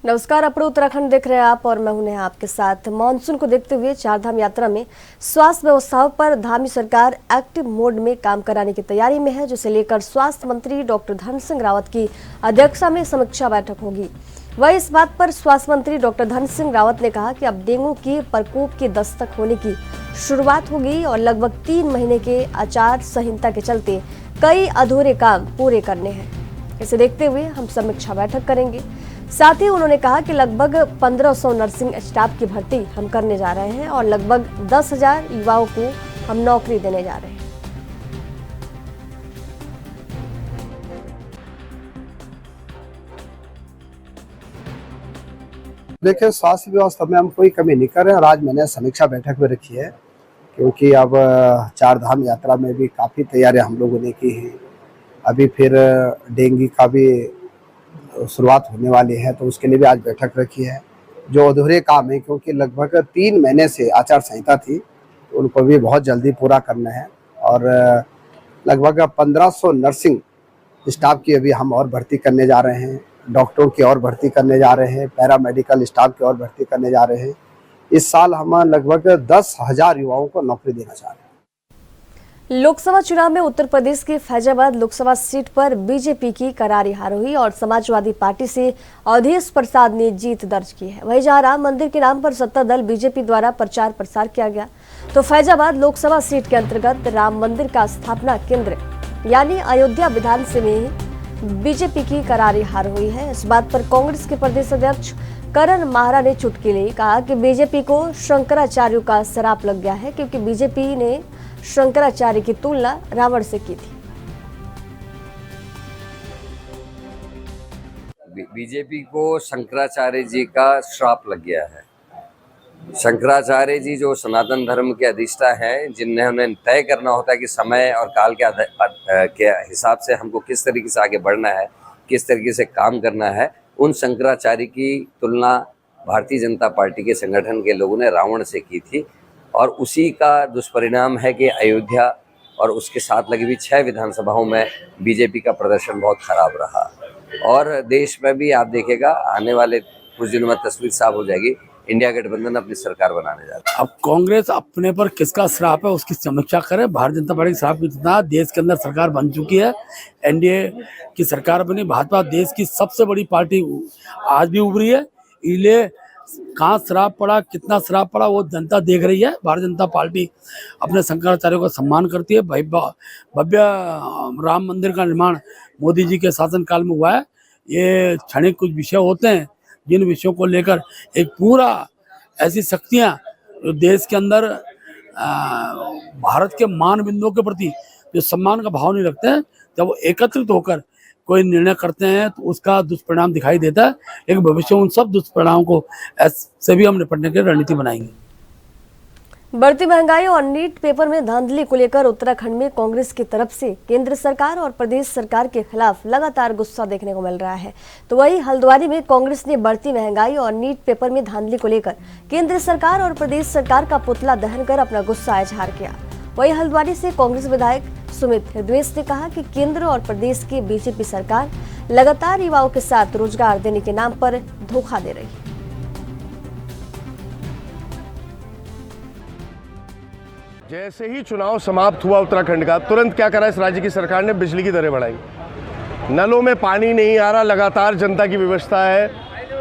नमस्कार, अपने उत्तराखंड देख रहे हैं आप और मैं हूं नेहा आपके साथ। मानसून को देखते हुए चारधाम यात्रा में स्वास्थ्य व्यवस्थाओं पर धामी सरकार एक्टिव मोड में काम कराने की तैयारी में है, जिसे लेकर स्वास्थ्य मंत्री डॉक्टर धन सिंह रावत की अध्यक्षता में समीक्षा बैठक होगी। वहीं इस बात पर स्वास्थ्य मंत्री डॉक्टर धन सिंह रावत ने कहा कि अब डेंगू की प्रकोप की दस्तक होने की शुरुआत होगी और लगभग 3 महीने के आचार संहिता के चलते कई अधूरे काम पूरे करने हैं। इसे देखते हुए हम समीक्षा बैठक करेंगे। साथ ही उन्होंने कहा कि लगभग 1500 नर्सिंग स्टाफ की भर्ती हम करने जा रहे हैं और लगभग 10,000 युवाओं को हम नौकरी देने जा रहे हैं। देखिए, स्वास्थ्य व्यवस्था में हम कोई कमी नहीं कर रहे हैं और आज मैंने समीक्षा बैठक में रखी है, क्योंकि अब चारधाम यात्रा में भी काफ़ी तैयारियां हम लोगों ने की हैं। अभी फिर डेंगू का भी शुरुआत होने वाली है, तो उसके लिए भी आज बैठक रखी है। जो अधूरे काम है, क्योंकि लगभग 3 महीने से आचार संहिता थी, तो उनको भी बहुत जल्दी पूरा करना है और लगभग 1500 नर्सिंग स्टाफ की अभी हम और भर्ती करने जा रहे हैं, डॉक्टरों की और भर्ती करने जा रहे हैं, पैरामेडिकल स्टाफ की और भर्ती करने जा रहे हैं। इस साल हम लगभग 10,000 युवाओं को नौकरी देना चाह रहे हैं। लोकसभा चुनाव में उत्तर प्रदेश की फैजाबाद लोकसभा सीट पर बीजेपी की करारी हार हुई और समाजवादी पार्टी से अवधेश प्रसाद ने जीत दर्ज की है। वहीं जहां राम मंदिर के नाम पर सत्ता दल बीजेपी द्वारा प्रचार प्रसार किया गया, तो फैजाबाद लोकसभा सीट के अंतर्गत राम मंदिर का स्थापना केंद्र यानी अयोध्या विधानसभा में बीजेपी की करारी हार हुई है। इस बात पर कांग्रेस के प्रदेश अध्यक्ष करण माहरा ने चुटकी ली, कहा कि बीजेपी को शंकराचार्यों का श्राप लग गया है, क्योंकि बीजेपी ने शंकराचार्य की तुलना रावण से की थी। बीजेपी को शंकराचार्य जी का श्राप लग गया है। शंकराचार्य जी जो सनातन धर्म के अधिष्ठा हैं, जिन्हें उन्हें तय करना होता है कि समय और काल के हिसाब से हमको किस तरीके से आगे बढ़ना है, किस तरीके से काम करना है, उन शंकराचार्य की तुलना भारतीय जनता पार्टी के संगठन के लोगों ने रावण से की थी और उसी का दुष्परिणाम है कि अयोध्या और उसके साथ लगी हुई 6 विधानसभाओं में बीजेपी का प्रदर्शन बहुत खराब रहा। और देश में भी आप देखिएगा आने वाले कुछ दिनों में तस्वीर साफ हो जाएगी, इंडिया गठबंधन अपनी सरकार बनाने जा रहा है। अब कांग्रेस अपने पर किसका श्राप है उसकी समीक्षा करे। भारतीय जनता पार्टी का श्राप कितना, देश के अंदर सरकार बन चुकी है, एनडीए की सरकार बनी, भाजपा देश की सबसे बड़ी पार्टी आज भी उभरी है। इसलिए कहाँ श्राप पड़ा, कितना श्राप पड़ा, वो जनता देख रही है। भारतीय जनता पार्टी अपने शंकराचार्यों का सम्मान करती है। भव्य राम मंदिर का निर्माण मोदी जी के शासनकाल में हुआ है। ये क्षणिक कुछ विषय होते हैं, जिन विषयों को लेकर एक पूरा ऐसी शक्तियां जो देश के अंदर भारत के मान बिंदुओं के प्रति जो सम्मान का भाव नहीं रखते हैं, जब वो एकत्रित होकर कोई निर्णय करते हैं तो उसका दुष्परिणाम दिखाई देता है। लेकिन भविष्य में उन सब दुष्परिणामों को ऐसे भी हम निपटने की रणनीति बनाएंगे। बढ़ती महंगाई और नीट पेपर में धांधली को लेकर उत्तराखंड में कांग्रेस की तरफ से केंद्र सरकार और प्रदेश सरकार के खिलाफ लगातार गुस्सा देखने को मिल रहा है। तो वहीं हल्द्वानी में कांग्रेस ने बढ़ती महंगाई और नीट पेपर में धांधली को लेकर केंद्र सरकार और प्रदेश सरकार का पुतला दहन कर अपना गुस्सा इजहार किया। वहीं हल्द्वानी से कांग्रेस विधायक सुमित हृदवेश ने कहा कि केंद्र और प्रदेश की बीजेपी सरकार लगातार युवाओं के साथ रोजगार देने के नाम पर धोखा दे रही है। जैसे ही चुनाव समाप्त हुआ उत्तराखंड का, तुरंत क्या करा इस राज्य की सरकार ने, बिजली की दरें बढ़ाई। नलों में पानी नहीं आ रहा, लगातार जनता की व्यवस्था है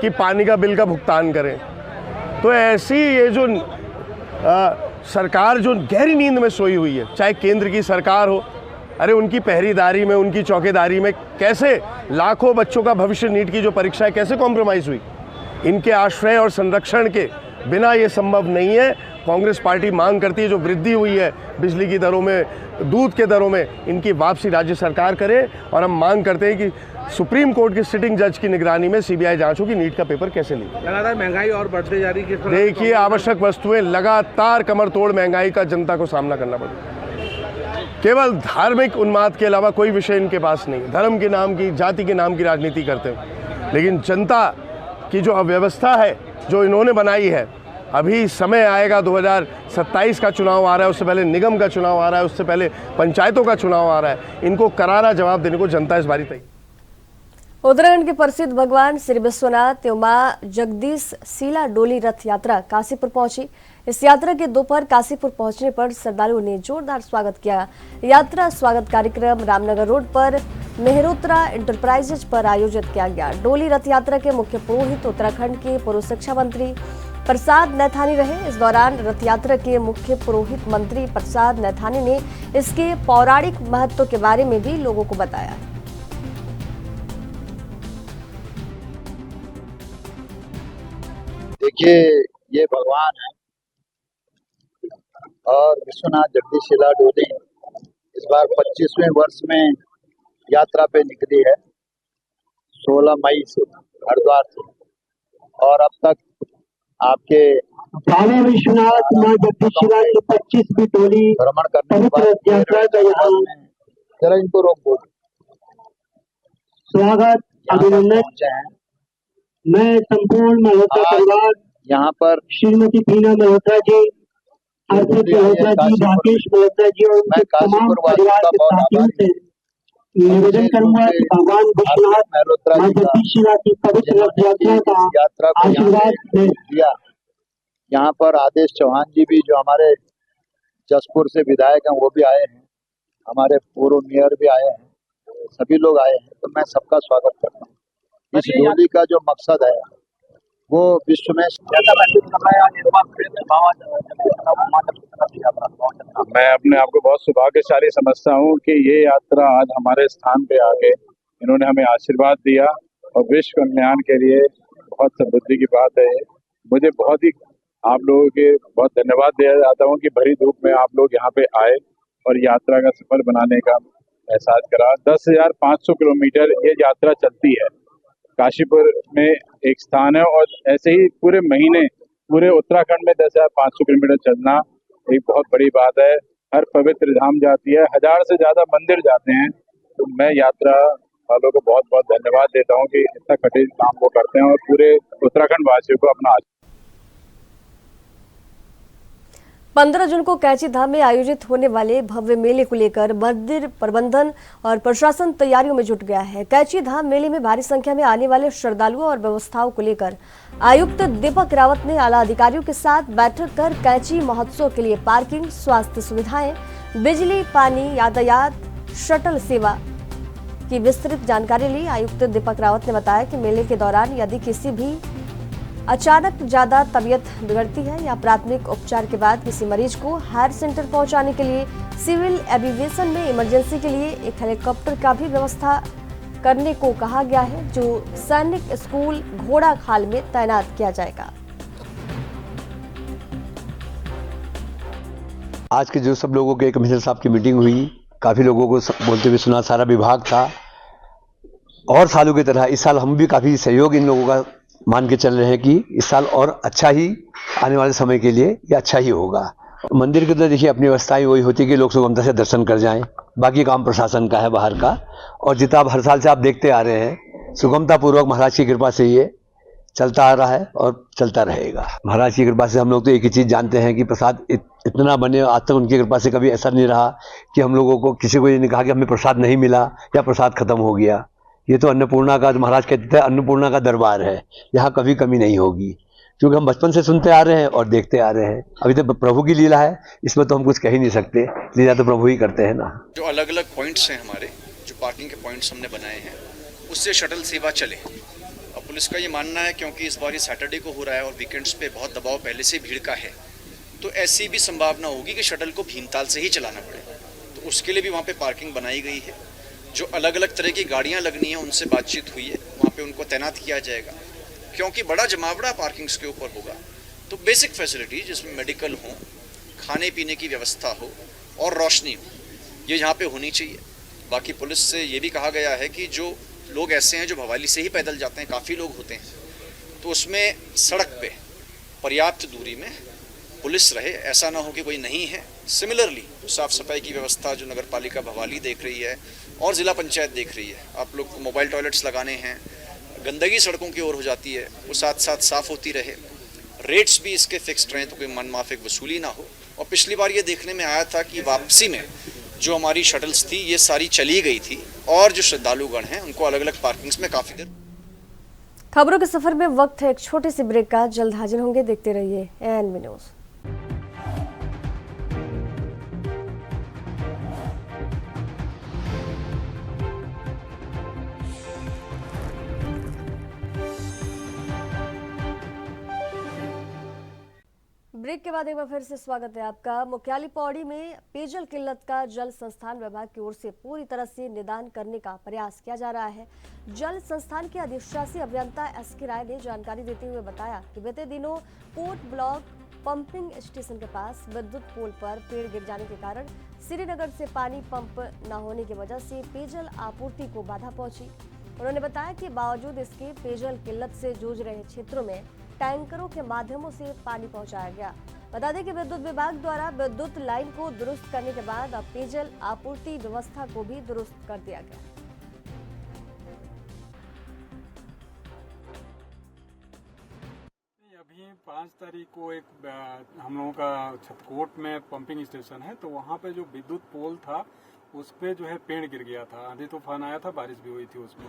कि पानी का बिल का भुगतान करें। तो ऐसी ये जो सरकार जो गहरी नींद में सोई हुई है, चाहे केंद्र की सरकार हो, अरे उनकी पहरेदारी में, उनकी चौकीदारी में कैसे लाखों बच्चों का भविष्य नीट की जो परीक्षा है कैसे कॉम्प्रोमाइज़ हुई। इनके आश्रय और संरक्षण के बिना ये संभव नहीं है। कांग्रेस पार्टी मांग करती है जो वृद्धि हुई है बिजली की दरों में, दूध के दरों में, इनकी वापसी राज्य सरकार करे। और हम मांग करते हैं कि सुप्रीम कोर्ट के सिटिंग जज की निगरानी में सीबीआई जांच हो कि नीट का पेपर कैसे ली। लगातार महंगाई और बढ़ते जा रही है। देखिए, आवश्यक वस्तुएं लगातार कमर तोड़ महंगाई का जनता को सामना करना पड़ेगा। केवल धार्मिक उन्माद के अलावा कोई विषय इनके पास नहीं। धर्म के नाम की, जाति के नाम की राजनीति करते हैं, लेकिन जनता की जो अव्यवस्था है जो इन्होंने बनाई है, अभी समय आएगा। 2027 का चुनाव आ रहा है, उससे पहले निगम का चुनाव आ रहा है, उससे पहले पंचायतों का चुनाव आ रहा है। इनको करारा जवाब देने को जनता इस बारी तैयार। उत्तराखंड के प्रसिद्ध भगवान श्री विश्वनाथ एवं मां जगदीश शीला डोली रथ यात्रा काशीपुर पहुंची। इस यात्रा के दोपहर काशीपुर पहुंचने पर श्रद्धालुओं ने जोरदार स्वागत किया। यात्रा स्वागत कार्यक्रम रामनगर रोड पर मेहरोत्रा इंटरप्राइजेज पर आयोजित किया गया। डोली रथ यात्रा के मुख्य पुरोहित उत्तराखंड के पूर्व शिक्षा मंत्री प्रसाद नैथानी रहे। इस दौरान रथ यात्रा के मुख्य पुरोहित मंत्री प्रसाद नैथानी ने इसके पौराणिक महत्व के बारे में भी लोगों को बताया। देखिए, ये भगवान है और विश्वनाथ जगदीश शीला डोली इस बार 25वें वर्ष में यात्रा पे निकली है 16 मई से हरिद्वार से, और अब तक आपके बाबा विश्वनाथ मां जगदीश शीला की 25वीं टोली भ्रमण करने के बाद यात्रा का यहाँ जरा इनको रोक दो। स्वागत अभिनंदन पहुंचे हैं। मैं संपूर्ण मल्होत्रा परिवार, यहाँ पर श्रीमती बीना मल्होत्रा जी, अर्पित मल्होत्रा जी, राकेश मल्होत्रा जी और उनके तमाम परिवार के साथियों से निवेदन करूंगा कि भगवान विश्वनाथ मां जगदीश शीला की पवित्र रथ यात्रा का आशीर्वाद दिया। यहाँ पर आदेश चौहान जी भी, जो हमारे जसपुर से विधायक हैं, वो भी आए हैं, हमारे पूर्व मेयर भी आए हैं, सभी लोग आए हैं, तो मैं सबका स्वागत करता हूँ। इस डोली का जो मकसद है वो विश्व में मैं अपने आप को बहुत सौभाग्यशाली समझता हूँ कि ये यात्रा आज हमारे स्थान पे आके इन्होंने हमें आशीर्वाद दिया और विश्व कल्याण के लिए बहुत समृद्धि की बात है। मुझे बहुत ही आप लोगों के बहुत धन्यवाद दिया जाता हूँ कि भरी धूप में आप लोग यहाँ पे आए और यात्रा का सफल बनाने का एहसास करा। 10,500 किलोमीटर ये यात्रा चलती है। काशीपुर में एक स्थान है और ऐसे ही पूरे महीने पूरे उत्तराखंड में 10,500 किलोमीटर चलना एक बहुत बड़ी बात है। हर पवित्र धाम जाती है, 1000 से ज्यादा मंदिर जाते हैं। तो मैं यात्रा वालों को बहुत बहुत धन्यवाद देता हूँ कि इतना कठिन काम वो करते हैं और पूरे उत्तराखंड वासियों को अपना 15 जून को कैंची धाम में आयोजित होने वाले भव्य मेले को लेकर मंदिर प्रबंधन और प्रशासन तैयारियों में जुट गया है। कैंची धाम मेले में भारी संख्या में आने वाले श्रद्धालुओं और व्यवस्थाओं को लेकर आयुक्त दीपक रावत ने आला अधिकारियों के साथ बैठक कर कैंची महोत्सव के लिए पार्किंग, स्वास्थ्य सुविधाएं, बिजली, पानी, यातायात, शटल सेवा की विस्तृत जानकारी ली। आयुक्त दीपक रावत ने बताया कि मेले के दौरान यदि किसी भी अचानक ज्यादा तबीयत बिगड़ती है या प्राथमिक उपचार के बाद किसी मरीज को हायर सेंटर पहुंचाने के लिए सिविल एविएशन में इमरजेंसी के लिए एक हेलीकॉप्टर का भी व्यवस्था करने को कहा गया है, जो सैनिक स्कूल घोड़ाखाल में तैनात किया जाएगा। आज के जो सब लोगों के कमिश्नर साहब की मीटिंग हुई, काफी लोगों को बोलते हुए सुना, सारा विभाग था और सालों की तरह इस साल हम भी काफी सहयोग इन लोगों का मान के चल रहे हैं कि इस साल और अच्छा ही आने वाले समय के लिए ये अच्छा ही होगा। मंदिर के अंदर देखिए अपनी व्यवस्थाएं वही होती है कि लोग सुगमता से दर्शन कर जाएं, बाकी काम प्रशासन का है बाहर का। और जितना आप हर साल से आप देखते आ रहे हैं, सुगमता पूर्वक महाराज की कृपा से ये चलता आ रहा है और चलता रहेगा। महाराज की कृपा से हम लोग तो एक ही चीज़ जानते हैं कि प्रसाद इतना बने। आज तक उनकी कृपा से कभी ऐसा नहीं रहा कि हम लोगों को किसी को ये नहीं कहा कि हमें प्रसाद नहीं मिला या प्रसाद खत्म हो गया। ये तो अन्नपूर्णा का, महाराज कहते थे अन्नपूर्णा का दरबार है, यहाँ कभी कमी नहीं होगी, क्योंकि हम बचपन से सुनते आ रहे हैं और देखते आ रहे हैं। अभी तो प्रभु की लीला है, इसमें तो हम कुछ कह ही नहीं सकते, लीला तो प्रभु ही करते हैं ना। जो अलग अलग पॉइंट्स हैं हमारे, जो पार्किंग के पॉइंट्स हमने बनाए हैं, उससे शटल सेवा चले। और पुलिस का ये मानना है क्योंकि इस बार ये सैटरडे को हो रहा है और वीकेंड्स पे बहुत दबाव पहले से भीड़ का है, तो ऐसी भी संभावना होगी कि शटल को भीमताल से ही चलाना पड़े। तो उसके लिए भी वहाँ पे पार्किंग बनाई गई है। जो अलग अलग तरह की गाड़ियाँ लगनी है उनसे बातचीत हुई है, वहाँ पे उनको तैनात किया जाएगा, क्योंकि बड़ा जमावड़ा पार्किंग्स के ऊपर होगा। तो बेसिक फैसिलिटी जिसमें मेडिकल हो, खाने पीने की व्यवस्था हो और रोशनी हो, ये यहाँ पे होनी चाहिए। बाकी पुलिस से ये भी कहा गया है कि जो लोग ऐसे हैं जो भवाली से ही पैदल जाते हैं, काफ़ी लोग होते हैं, तो उसमें सड़क पे पर्याप्त दूरी में पुलिस रहे, ऐसा ना हो कि कोई नहीं है। सिमिलरली साफ़ सफाई की व्यवस्था जो नगर पालिका भवाली देख रही है और ज़िला पंचायत देख रही है, आप लोग को मोबाइल टॉयलेट्स लगाने हैं, गंदगी सड़कों की ओर हो जाती है, वो साथ साथ साफ़ होती रहे। रेट्स भी इसके फिक्स्ड रहें तो कोई मनमाफिक वसूली ना हो। और पिछली बार ये देखने में आया था कि वापसी में जो हमारी शटल्स थी ये सारी चली गई थी और जो श्रद्धालुगण हैं उनको अलग अलग पार्किंग्स में काफ़ी देर। खबरों के सफर में वक्त है एक छोटे से ब्रेक का। जल्द हाजिर होंगे, देखते रहिए एएनबी न्यूज़। ब्रेक के बाद एक बार फिर से स्वागत है आपका। मुख्यालय पौड़ी में पेयजल किल्लत का जल संस्थान विभाग की ओर से पूरी तरह से निदान करने का प्रयास किया जा रहा है। जल संस्थान के अधिशासी अभियंता एसके राय ने जानकारी देते हुए बताया कि बीते दिनों कोर्ट ब्लॉक पंपिंग स्टेशन के पास विद्युत पोल पर पेड़ गिर जाने के कारण श्रीनगर से पानी पंप न होने की वजह से पेयजल आपूर्ति को बाधा पहुंची। उन्होंने बताया कि बावजूद इसके पेयजल किल्लत से जूझ रहे क्षेत्रों में टैंकरों के माध्यमों से पानी पहुंचाया गया। बता दें कि विद्युत विभाग द्वारा विद्युत लाइन को दुरुस्त करने के बाद अब पेयजल आपूर्ति व्यवस्था को भी दुरुस्त कर दिया गया। अभी 5 तारीख को एक हम लोगों का छतकोट में पंपिंग स्टेशन है, तो वहाँ पे जो विद्युत पोल था उस पे जो है पेड़ गिर गया था। आंधी तूफान आया था, बारिश भी हुई थी उसमें,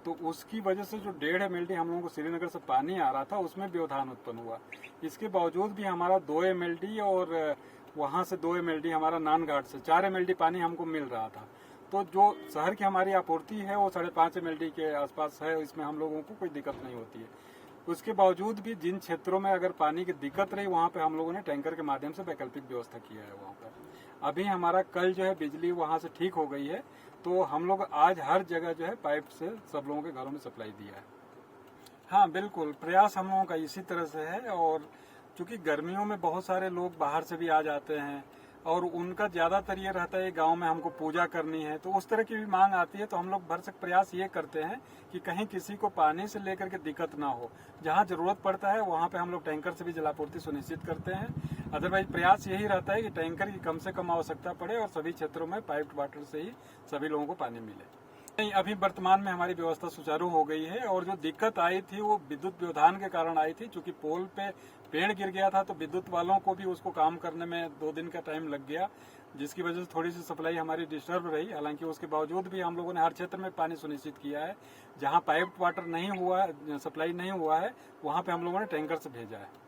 तो उसकी वजह से जो 1.5 MLD हम लोगों को श्रीनगर से पानी आ रहा था उसमें व्यवधान उत्पन्न हुआ। इसके बावजूद भी हमारा 2 MLD और वहाँ से 2 MLD हमारा नानघाट से 4 MLD पानी हमको मिल रहा था। तो जो शहर की हमारी आपूर्ति है वो 5.5 MLD के आसपास है, इसमें हम लोगों को कोई दिक्कत नहीं होती है। उसके बावजूद भी जिन क्षेत्रों में अगर पानी की दिक्कत रही वहाँ पे हम लोगों ने टैंकर के माध्यम से वैकल्पिक व्यवस्था किया है वहाँ पर। अभी हमारा कल जो है बिजली वहाँ से ठीक हो गई है, तो हम लोग आज हर जगह जो है पाइप से सब लोगों के घरों में सप्लाई दिया है। हाँ बिल्कुल, प्रयास हम लोगों का इसी तरह से है। और चूंकि गर्मियों में बहुत सारे लोग बाहर से भी आ जाते हैं और उनका ज्यादातर ये रहता है गांव में हमको पूजा करनी है, तो उस तरह की भी मांग आती है। तो हम लोग भरसक प्रयास ये करते हैं कि कहीं किसी को पानी से लेकर के दिक्कत ना हो। जहाँ जरूरत पड़ता है वहाँ पे हम लोग टैंकर से भी जलापूर्ति सुनिश्चित करते हैं। अदरवाइज प्रयास यही रहता है कि टैंकर की कम से कम आवश्यकता पड़े और सभी क्षेत्रों में पाइप्ड वाटर से ही सभी लोगों को पानी मिले। नहीं, अभी वर्तमान में हमारी व्यवस्था सुचारू हो गई है। और जो दिक्कत आई थी वो विद्युत व्यवधान के कारण आई थी। चूंकि पोल पे पेड़ गिर गया था तो विद्युत वालों को भी उसको काम करने में 2 दिन का टाइम लग गया, जिसकी वजह से थोड़ी सी सप्लाई हमारी डिस्टर्ब रही। हालांकि उसके बावजूद भी हम लोगों ने हर क्षेत्र में पानी सुनिश्चित किया है। जहां पाइप्ड वाटर नहीं हुआ, सप्लाई नहीं हुआ है, वहां पे हम लोगों ने टैंकर से भेजा है।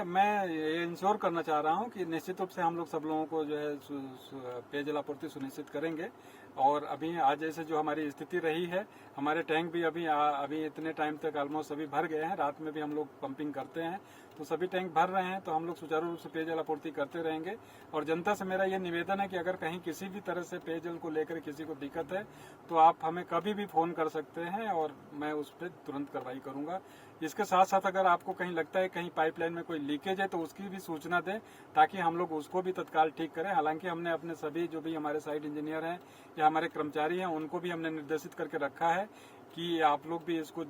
मैं ये इंश्योर करना चाह रहा हूं कि निश्चित रूप से हम लोग सब लोगों को जो है पेयजल आपूर्ति सुनिश्चित करेंगे। और अभी आज जैसे जो हमारी स्थिति रही है, हमारे टैंक भी अभी इतने टाइम तक ऑलमोस्ट सभी भर गए हैं। रात में भी हम लोग पंपिंग करते हैं, तो सभी टैंक भर रहे हैं। तो हम लोग सुचारू रूप से पेयजल आपूर्ति करते रहेंगे। और जनता से मेरा ये निवेदन है कि अगर कहीं किसी भी तरह से पेयजल को लेकर किसी को दिक्कत है तो आप हमें कभी भी फोन कर सकते हैं और मैं उस पर तुरंत कार्रवाई करूंगा। इसके साथ साथ अगर आपको कहीं लगता है कहीं पाइपलाइन में कोई लीकेज है तो उसकी भी सूचना दें, ताकि हम लोग उसको भी तत्काल ठीक करें। हालांकि हमने अपने सभी जो भी हमारे साइट इंजीनियर हैं या हमारे कर्मचारी हैं उनको भी हमने निर्देशित करके रखा है कि आप लोग भी इसको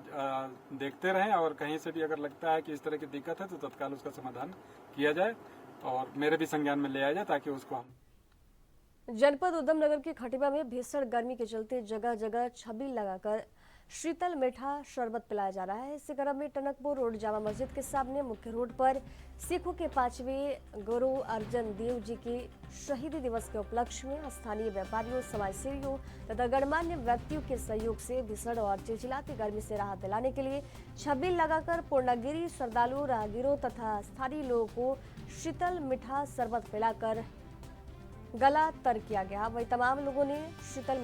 देखते रहें और कहीं से भी अगर लगता है कि इस तरह की दिक्कत है तो तत्काल उसका समाधान किया जाए और मेरे भी संज्ञान में ले आया जाए, ताकि उसको हम। जनपद उधमनगर के खटिमा में भीषण गर्मी के चलते जगह जगह छबील लगाकर शीतल मीठा शरबत पिलाया जा रहा है। इसी क्रम में टनकपुर रोड जामा मस्जिद के सामने मुख्य रोड पर सिखों के 5वें गुरु अर्जन देव जी के शहीदी दिवस के उपलक्ष्य में स्थानीय व्यापारियों, समाजसेवियों तथा गणमान्य व्यक्तियों के सहयोग से भीषण और चिलचिलाती गर्मी से राहत दिलाने के लिए छबील लगाकर पूर्णागिरी श्रद्धालु, राहगीरों तथा स्थानीय लोगों को शीतल मीठा शरबत पिलाकर गला तर किया गया। वही तमाम लोगों ने शीतल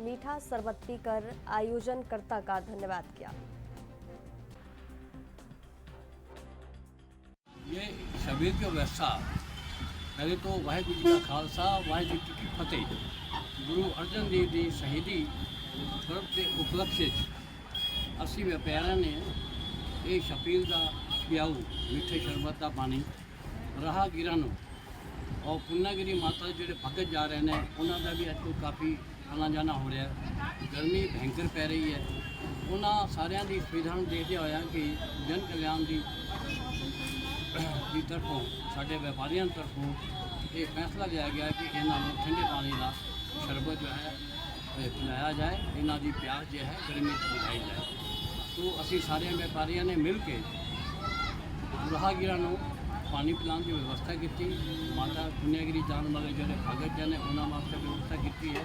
मीठा शरबत पीकर आयोजनकर्ता का धन्यवाद किया। ये छबील की व्यवस्था पहले तो वाहिगुरू जी का खालसा वाहिगुरू जी की फतेह। गुरु अर्जन देव जी शहीदी पर्व के उपलक्ष्य ਅਸੀਂ व्यापारियों ने ये छबील का पियाऊ मीठे शरबत का पानी राहगीरां और पूर्णागिरी माता जो भगत जा रहे हैं उन्होंने भी अजकल काफ़ी आना जाना हो रहा है। गर्मी भयंकर पै रही है, उन्होंने सारिया की सुविधा देखते हुए कि जन कल्याण की तरफों साढ़े व्यापारियों की तरफों ये फैसला लिया गया कि इन्होंने ठंडे पानी का शरबत जो है पिलाया जाए, इन्हों की प्यास जो है गर्मी बुझाई जाए। तो असी सारे व्यापारियों ने मिल के राहगीरां पानी पिलाने की व्यवस्था की। माता पुण्यगिरी जाने वाले जो भगत जन उन्होंने वास्ते व्यवस्था की है।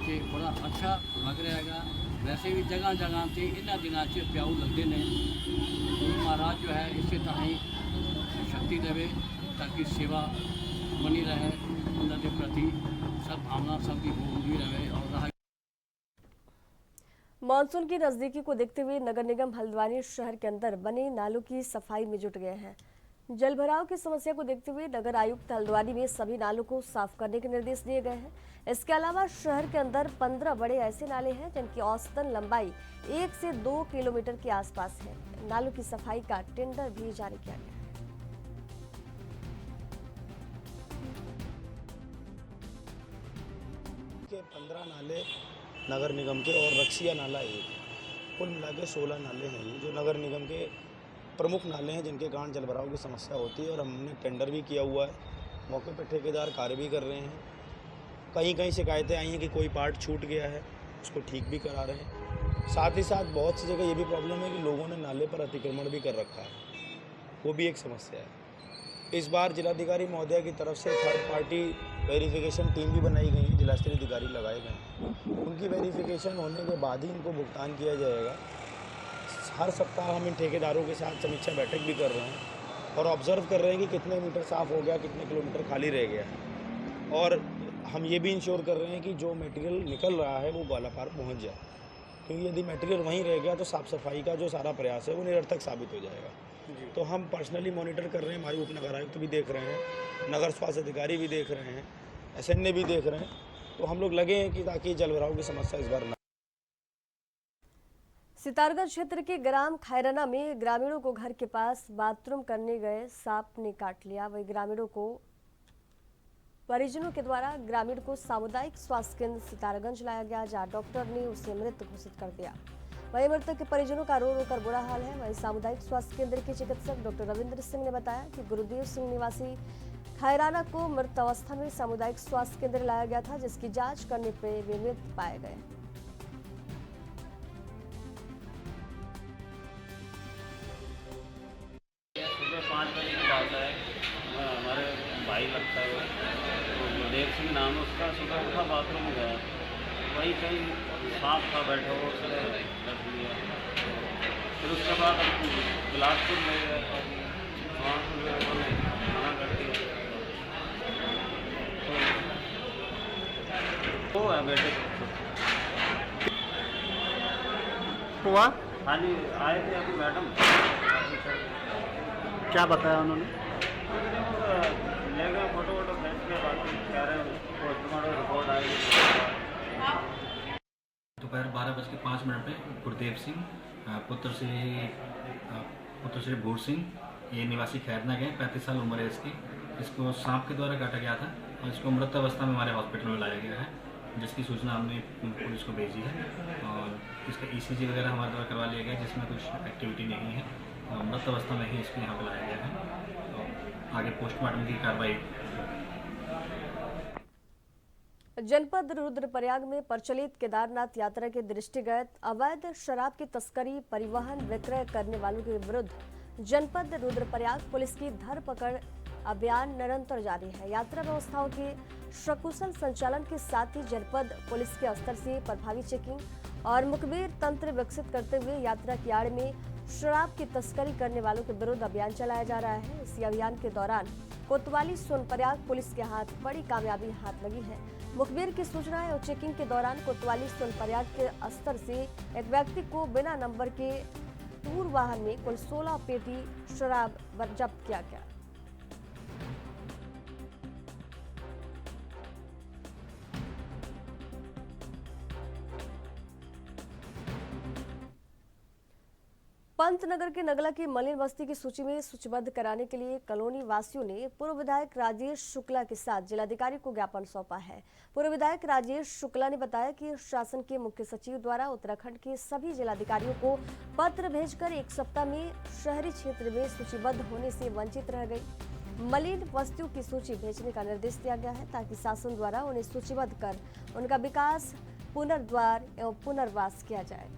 से बड़ा अच्छा लग रहेगा। वैसे भी जगह जगह से इन्ना दिनों से प्याऊ लगते हैं। गुरु महाराज जो है इसी तरह ही शक्ति देवे ताकि सेवा बनी रहे, उनके प्रति सद्भावना सबकी होगी रहे और रहा। मानसून की नजदीकी को देखते हुए नगर निगम हल्द्वानी शहर के अंदर बने नालों की सफाई में जुट गए हैं। जल भराव की समस्या को देखते हुए नगर आयुक्त हल्द्वानी में सभी नालों को साफ करने के निर्देश दिए गए हैं। इसके अलावा शहर के अंदर 15 बड़े ऐसे नाले हैं जिनकी औसतन लंबाई 1 से 2 किलोमीटर के आसपास है। नालों की सफाई का टेंडर भी जारी किया गया है। के 15 नाले नगर निगम के और रक्सिया नाला एक है। कुल मिला के 16 नाले हैं ये जो नगर निगम के प्रमुख नाले हैं जिनके कारण जल भराव की समस्या होती है। और हमने टेंडर भी किया हुआ है, मौके पर ठेकेदार कार्य भी कर रहे हैं। कहीं कहीं शिकायतें आई हैं कि कोई पार्ट छूट गया है, उसको ठीक भी करा रहे हैं। साथ ही साथ बहुत सी जगह ये भी प्रॉब्लम है कि लोगों ने नाले पर अतिक्रमण भी कर रखा है, वो भी एक समस्या है। इस बार जिलाधिकारी महोदया की तरफ से थर्ड पार्टी वेरिफिकेशन टीम भी बनाई गई है, जिला स्तरीय अधिकारी लगाए गए हैं। उनकी वेरिफिकेशन होने के बाद ही इनको भुगतान किया जाएगा। हर सप्ताह हम इन ठेकेदारों के साथ समीक्षा बैठक भी कर रहे हैं और ऑब्जर्व कर रहे हैं कि कितने मीटर साफ़ हो गया, कितने किलोमीटर खाली रह गया है। और हम ये भी इंश्योर कर रहे हैं कि जो मटेरियल निकल रहा है वो ग्वालापार पहुँच जाए, क्योंकि यदि मटेरियल वहीं रह गया तो साफ़ सफाई का जो सारा प्रयास है वो निरर्थक साबित हो जाएगा। तो हम पर्सनली मॉनिटर कर रहे हैं, हमारे उपनगर आयुक्त भी देख रहे हैं, नगर स्वास्थ्य अधिकारी भी देख रहे हैं, SNA भी देख रहे हैं। तो हम लोग लगे हैं कि ताकि जल भराव की समस्या इस बार न। सितारगंज क्षेत्र के ग्राम खैराना में ग्रामीणों को घर के पास बाथरूम करने गए सांप ने काट लिया। वही ग्रामीणों को परिजनों के द्वारा ग्रामीण को सामुदायिक स्वास्थ्य केंद्र सितारगंज लाया गया, जहां डॉक्टर ने उसे मृत घोषित कर दिया। वहीं मृतक के परिजनों का रो रो कर बुरा हाल है। वहीं सामुदायिक स्वास्थ्य केंद्र के चिकित्सक डॉक्टर रविंद्र सिंह ने बताया कि गुरुदेव सिंह निवासी खैराना को मृत अवस्था में सामुदायिक स्वास्थ्य केंद्र लाया गया था, जिसकी जांच करने पर वे मृत पाए गए। सुबह 5 बजे की बात है, हमारे भाई लगता है तो गुरुदेव सिंह नाम है उसका। सुबह उठा बाथरूम गया, वहीं कहीं सांप था बैठा हुआ, उसने रख लिया। फिर उसके बाद हम बिलासपुर ले गए, वहाँ उन्होंने मना कर दिया। तो है बेटे हुआ? हाँ जी, आए थे अभी मैडम। क्या बताया उन्होंने? ले गए फोटो वोटो खींच के, बाकी कह रहे हैं पोस्टमार्टम रिपोर्ट आएगी। दोपहर 12:05 पे गुरुदेव सिंह पुत्र श्री भूर सिंह, ये निवासी खैरना के 35 साल उम्र है इसकी। इसको सांप के द्वारा काटा गया था और इसको मृत अवस्था में हमारे हॉस्पिटल में लाया गया है, जिसकी सूचना हमने पुलिस को भेजी है। और इसका ECG वगैरह हमारे द्वारा करवा लिया गया, जिसमें कुछ एक्टिविटी नहीं है। मृत अवस्था में ही इसको यहाँ पर लाया गया है। तो आगे पोस्टमार्टम की कार्रवाई। जनपद रुद्रप्रयाग में प्रचलित केदारनाथ यात्रा के दृष्टिगत अवैध शराब की तस्करी, परिवहन, विक्रय करने वालों के विरुद्ध जनपद रुद्रप्रयाग पुलिस की धरपकड़ अभियान निरंतर जारी है। यात्रा व्यवस्थाओं के सकुशल संचालन के साथ ही जनपद पुलिस के स्तर से प्रभावी चेकिंग और मुखबिर तंत्र विकसित करते हुए यात्रा की आड़ में शराब की तस्करी करने वालों के विरुद्ध अभियान चलाया जा रहा है। इसी अभियान के दौरान कोतवाली सोनप्रयाग पुलिस के हाथ बड़ी कामयाबी हाथ लगी है। मुखबिर की सूचनाएं और चेकिंग के दौरान कोतवाली सोनप्रयाग के स्तर से एक व्यक्ति को बिना नंबर के टूर वाहन में कुल 16 पेटी शराब जब्त किया गया। पंतनगर के नगला की मलिन बस्ती की सूची में सूचीबद्ध कराने के लिए कॉलोनी वासियों ने पूर्व विधायक राजेश शुक्ला के साथ जिलाधिकारी को ज्ञापन सौंपा है। पूर्व विधायक राजेश शुक्ला ने बताया कि शासन के मुख्य सचिव द्वारा उत्तराखंड के सभी जिलाधिकारियों को पत्र भेजकर एक सप्ताह में शहरी क्षेत्र में सूचीबद्ध होने से वंचित रह गई। मलिन बस्तियों की सूची भेजने का निर्देश दिया गया है ताकि शासन द्वारा उन्हें सूचीबद्ध कर उनका विकास, पुनर्द्वार एवं पुनर्वास किया जाए।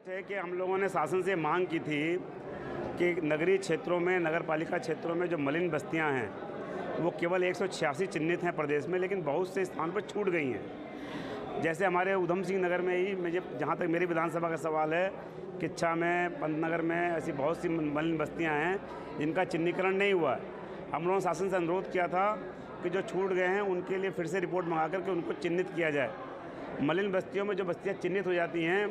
है कि हम लोगों ने शासन से मांग की थी कि नगरीय क्षेत्रों में, नगर पालिका क्षेत्रों में जो मलिन बस्तियां हैं वो केवल 186 चिन्हित हैं प्रदेश में, लेकिन बहुत से स्थान पर छूट गई हैं। जैसे हमारे उधम सिंह नगर में ही, मुझे जहाँ तक मेरी विधानसभा का सवाल है, किच्छा में, पंतनगर में ऐसी बहुत सी मलिन बस्तियाँ हैं जिनका चिन्हीकरण नहीं हुआ है। हम लोगों ने शासन से अनुरोध किया था कि जो छूट गए हैं उनके लिए फिर से रिपोर्ट मंगा करके उनको चिन्हित किया जाए। मलिन बस्तियों में जो बस्तियाँ चिन्हित हो जाती हैं,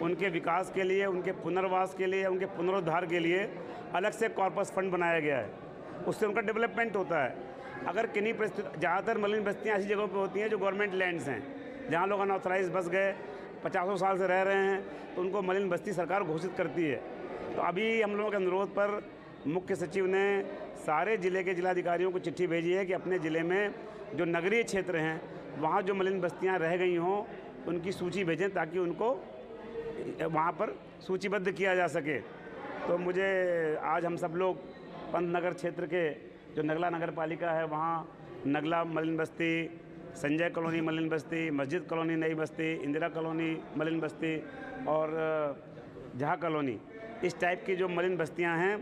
उनके विकास के लिए, उनके पुनर्वास के लिए, उनके पुनरुद्धार के लिए अलग से कॉर्पस फंड बनाया गया है। उससे उनका डेवलपमेंट होता है। अगर किन्हीं परिस्थिति, ज़्यादातर मलिन बस्तियाँ ऐसी जगहों पर होती हैं जो गवर्नमेंट लैंड्स हैं, जहाँ लोग अनऑथराइज बस गए, 50 साल से रह रहे हैं, तो उनको मलिन बस्ती सरकार घोषित करती है। तो अभी हम लोगों के अनुरोध पर मुख्य सचिव ने सारे ज़िले के जिलाधिकारियों को चिट्ठी भेजी है कि अपने ज़िले में जो नगरीय क्षेत्र हैं वहाँ जो मलिन बस्तियाँ रह गई हों उनकी सूची भेजें, ताकि उनको वहाँ पर सूचीबद्ध किया जा सके। तो मुझे आज हम सब लोग पंतनगर क्षेत्र के जो नगला नगर पालिका है, वहाँ नगला मलिन बस्ती, संजय कॉलोनी मलिन बस्ती, मस्जिद कॉलोनी नई बस्ती, इंदिरा कॉलोनी मलिन बस्ती और जहाँ कॉलोनी, इस टाइप की जो मलिन बस्तियाँ हैं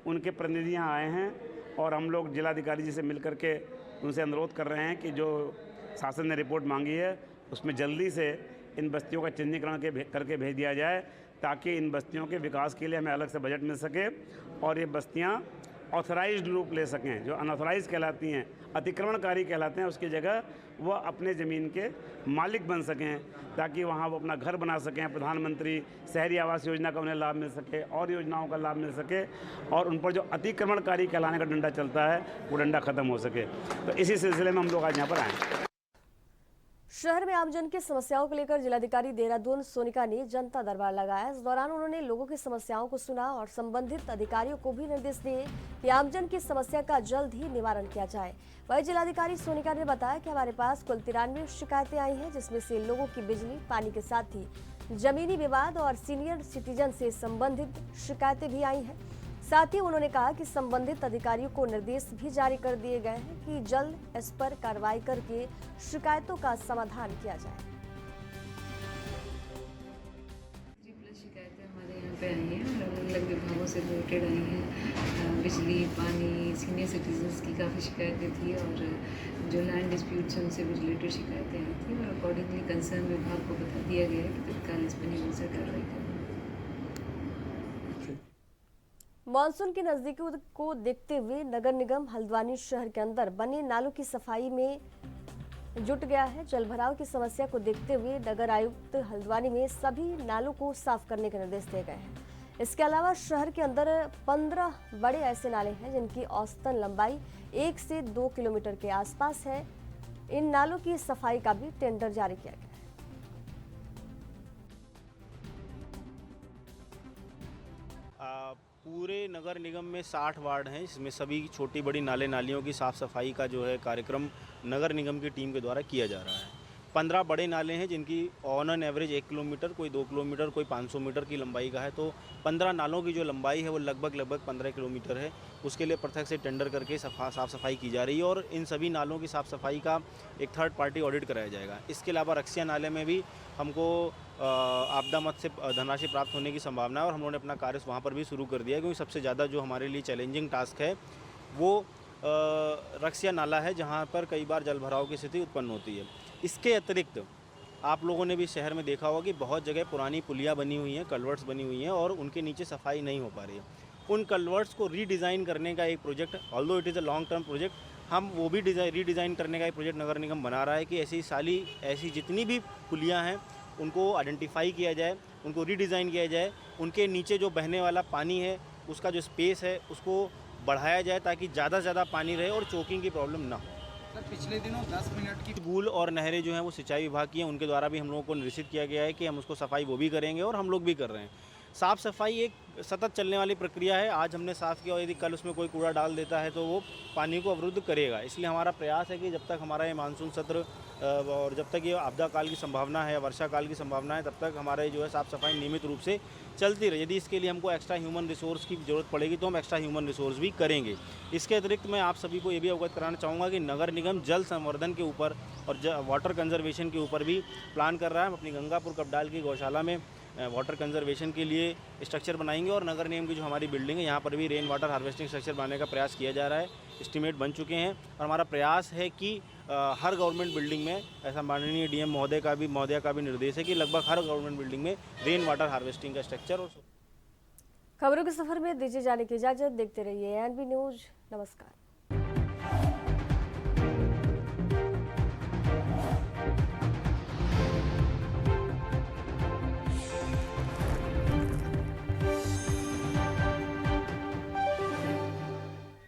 उनके प्रतिनिधि यहाँ आए हैं और हम लोग जिलाधिकारी जी से मिल करके उनसे अनुरोध कर रहे हैं कि जो शासन ने रिपोर्ट मांगी है उसमें जल्दी से इन बस्तियों का चिन्हीकरण करके भेज दिया जाए, ताकि इन बस्तियों के विकास के लिए हमें अलग से बजट मिल सके और ये बस्तियाँ ऑथराइज्ड रूप ले सकें। जो अनऑथराइज कहलाती हैं, अतिक्रमणकारी कहलाते हैं, उसकी जगह वो अपने ज़मीन के मालिक बन सकें, ताकि वहाँ वो अपना घर बना सकें, प्रधानमंत्री शहरी आवास योजना का उन्हें लाभ मिल सके और योजनाओं का लाभ मिल सके, और उन पर जो अतिक्रमणकारी कहलाने का डंडा चलता है वो डंडा ख़त्म हो सके। तो इसी सिलसिले में हम लोग आज यहाँ पर आए। शहर में आमजन की समस्याओं को लेकर जिलाधिकारी देहरादून सोनिका ने जनता दरबार लगाया। इस दौरान उन्होंने लोगों की समस्याओं को सुना और संबंधित अधिकारियों को भी निर्देश दिए कि आमजन की समस्या का जल्द ही निवारण किया जाए। वहीं जिलाधिकारी सोनिका ने बताया कि हमारे पास कुल 93 शिकायतें आई हैं, जिसमें से लोगों की बिजली, पानी के साथ ही जमीनी विवाद और सीनियर सिटीजन से संबंधित शिकायतें भी आई हैं। साथ ही उन्होंने कहा कि संबंधित अधिकारियों को निर्देश भी जारी कर दिए गए हैं कि जल्द इस पर कार्रवाई करके शिकायतों का समाधान किया जाए। 3+ शिकायतें हमारे यहाँ पे आई हैं और अलग अलग विभागों से रिलेटेड आई हैं। बिजली, पानी, सीनियर सिटीजन्स की काफ़ी शिकायतें थी और जो लैंड डिस्प्यूट्स हैं उनसे भी रिलेटेड शिकायतें आई थी और अकॉर्डिंगली कंसर्न विभाग को बता दिया गया है कि तत्काल इस पर नियम से कार्रवाई करें। मानसून के नजदीकी को देखते हुए नगर निगम हल्द्वानी शहर के अंदर बने नालों की सफाई में जुट गया है। जलभराव की समस्या को देखते हुए नगर आयुक्त हल्द्वानी में सभी नालों को साफ करने के निर्देश दिए गए हैं। इसके अलावा शहर के अंदर 15 बड़े ऐसे नाले हैं जिनकी औसतन लंबाई 1 से 2 किलोमीटर के आसपास है। इन नालों की सफाई का भी टेंडर जारी किया गया है। पूरे नगर निगम में 60 वार्ड हैं, जिसमें सभी छोटी बड़ी नाले नालियों की साफ़ सफाई का जो है कार्यक्रम नगर निगम की टीम के द्वारा किया जा रहा है। 15 बड़े नाले हैं जिनकी ऑन एन एवरेज 1 किलोमीटर, कोई 2 किलोमीटर, कोई 500 मीटर की लंबाई का है। तो 15 नालों की जो लंबाई है वो लगभग 15 किलोमीटर है। उसके लिए पृथक से टेंडर करके साफ़ सफाई की जा रही है और इन सभी नालों की साफ़ सफाई का एक थर्ड पार्टी ऑडिट कराया जाएगा। इसके अलावा रक्सिया नाले में भी हमको आपदा मद से धनराशि प्राप्त होने की संभावना है और हम लोगों ने अपना कार्य वहाँ पर भी शुरू कर दिया है, क्योंकि सबसे ज़्यादा जो हमारे लिए चैलेंजिंग टास्क है वो रक्सिया नाला है, जहाँ पर कई बार जलभराव की स्थिति उत्पन्न होती है। इसके अतिरिक्त आप लोगों ने भी शहर में देखा होगा कि बहुत जगह पुरानी पुलियाँ बनी हुई हैं, कल्वर्ट्स बनी हुई हैं और उनके नीचे सफाई नहीं हो पा रही है। उन कल्वर्ट्स को रीडिज़ाइन करने का एक project, although it is a long term project, हम वो भी रीडिज़ाइन करने का एक प्रोजेक्ट नगर निगम बना रहा है कि ऐसी जितनी भी पुलियाँ हैं उनको आइडेंटिफाई किया जाए, उनको रीडिज़ाइन किया जाए, उनके नीचे जो बहने वाला पानी है उसका जो स्पेस है उसको बढ़ाया जाए ताकि ज़्यादा से ज़्यादा पानी रहे और चोकिंग की प्रॉब्लम ना हो। सर, पिछले दिनों 10 मिनट की स्कूल और नहरें जो हैं वो सिंचाई विभाग की हैं, उनके द्वारा भी हम लोगों को निर्देशित किया गया है कि हम उसको सफाई वो भी करेंगे और हम लोग भी कर रहे हैं। साफ़ सफाई एक सतत चलने वाली प्रक्रिया है। आज हमने साफ़ किया और यदि कल उसमें कोई कूड़ा डाल देता है तो वो पानी को अवरुद्ध करेगा। इसलिए हमारा प्रयास है कि जब तक हमारा ये मानसून सत्र और जब तक ये आपदा काल की संभावना है, वर्षा काल की संभावना है, तब तक हमारे जो है साफ़ सफाई नियमित रूप से चलती रहे। यदि इसके लिए हमको एक्स्ट्रा ह्यूमन रिसोर्स की ज़रूरत पड़ेगी तो हम एक्स्ट्रा ह्यूमन रिसोर्स भी करेंगे। इसके अतिरिक्त मैं आप सभी को ये भी अवगत कराना चाहूँगा कि नगर निगम जल संवर्धन के ऊपर और वाटर कंजर्वेशन के ऊपर भी प्लान कर रहा है। हम अपनी गंगापुर कपडाल की गौशाला में वाटर कंजर्वेशन के लिए स्ट्रक्चर बनाएंगे और नगर निगम की जो हमारी बिल्डिंग है यहाँ पर भी रेन वाटर हार्वेस्टिंग स्ट्रक्चर बनाने का प्रयास किया जा रहा है। एस्टीमेट बन चुके हैं और हमारा प्रयास है कि हर गवर्नमेंट बिल्डिंग में, ऐसा माननीय डीएम महोदय का भी निर्देश है कि लगभग हर गवर्नमेंट बिल्डिंग में रेन वाटर हार्वेस्टिंग का स्ट्रक्चर। और खबरों के सफर में दीजिए जाने की इजाजत। देखते रहिए एनबी न्यूज। नमस्कार।